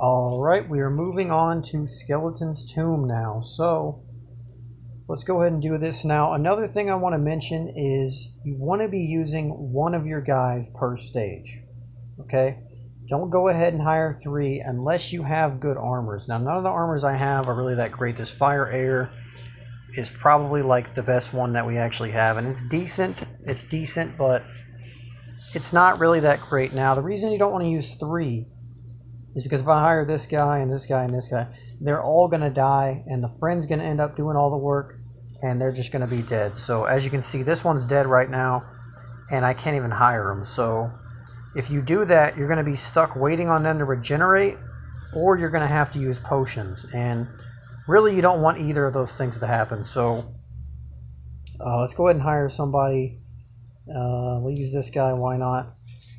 Alright, we are moving on to Skeleton's Tomb now. So, let's go ahead and do this now. Another thing I want to mention is you want to be using one of your guys per stage. Okay? Don't go ahead and hire 3 unless you have good armors. Now, none of the armors I have are really that great. This Fire Air is probably like the best one that we actually have. And it's decent. It's decent, but it's not really that great. Now, the reason you don't want to use 3 is because if I hire this guy and this guy and this guy, they're all going to die, and the friend's going to end up doing all the work, and they're just going to be dead. So as you can see, this one's dead right now, and I can't even hire him. So if you do that, you're going to be stuck waiting on them to regenerate, or you're going to have to use potions. And really, you don't want either of those things to happen. So let's go ahead and hire somebody. We'll use this guy, why not?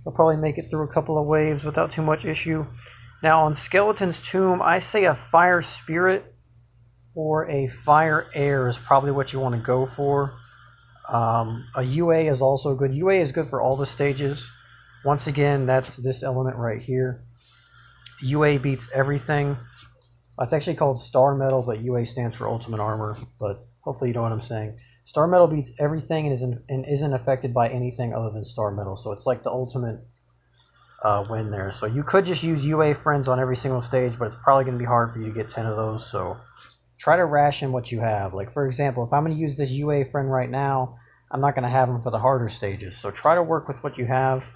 I'll probably make it through a couple of waves without too much issue. Now on Skeleton's Tomb, I say a Fire Spirit or a Fire Air is probably what you want to go for. A UA is also good. UA is good for all the stages. Once again, that's this element right here. UA beats everything. It's actually called Star Metal, but UA stands for Ultimate Armor. But hopefully you know what I'm saying. Star Metal beats everything and isn't affected by anything other than Star Metal. So it's like the ultimate win there. So you could just use UA friends on every single stage, but it's probably going to be hard for you to get 10 of those. So try to ration what you have. Like, for example, if I'm going to use this UA friend right now, I'm not going to have him for the harder stages. So try to work with what you have.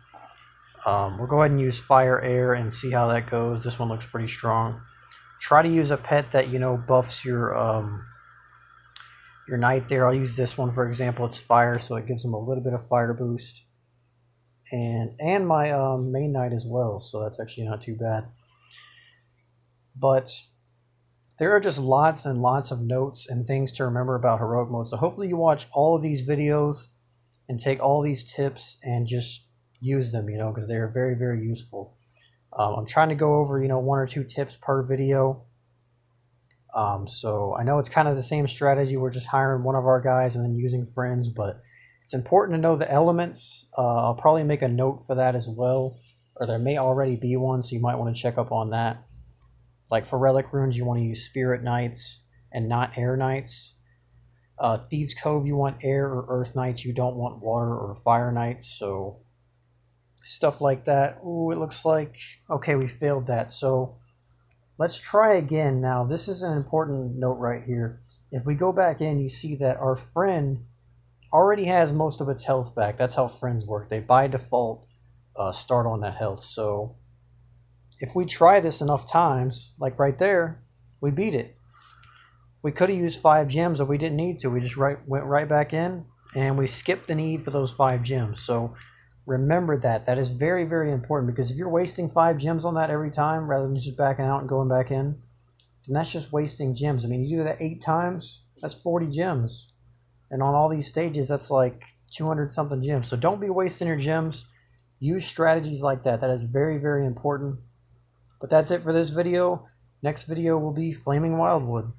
We'll go ahead and use Fire Air and see how that goes. This one looks pretty strong. Try to use a pet that, buffs your knight there. I'll use this one, for example. It's fire, so it gives him a little bit of fire boost. And my main knight as well, so that's actually not too bad. But there are just lots and lots of notes and things to remember about heroic mode. So hopefully you watch all of these videos and take all these tips and just use them, because they're very, very useful. I'm trying to go over, 1 or 2 tips per video. So I know it's kind of the same strategy. We're just hiring one of our guys and then using friends, but it's important to know the elements. I'll probably make a note for that as well, or there may already be one, so you might want to check up on that. Like for Relic Runes, you want to use Spirit Knights and not Air Knights. Thieves' Cove, you want Air or Earth Knights. You don't want Water or Fire Knights, so stuff like that. Ooh, it looks like... Okay, we failed that, so let's try again. Now, this is an important note right here. If we go back in, you see that our friend already has most of its health back. That's how friends work. They, by default, start on that health. So if we try this enough times, like right there, we beat it. We could have used 5 gems, but we didn't need to. We just went right back in, and we skipped the need for those 5 gems. So remember that. That is very, very important, because if you're wasting 5 gems on that every time, rather than just backing out and going back in, then that's just wasting gems. I mean, you do that 8 times, that's 40 gems. And on all these stages, that's like 200 something gems. So don't be wasting your gems. Use strategies like that. That is very, very important. But that's it for this video. Next video will be Flaming Wildwood.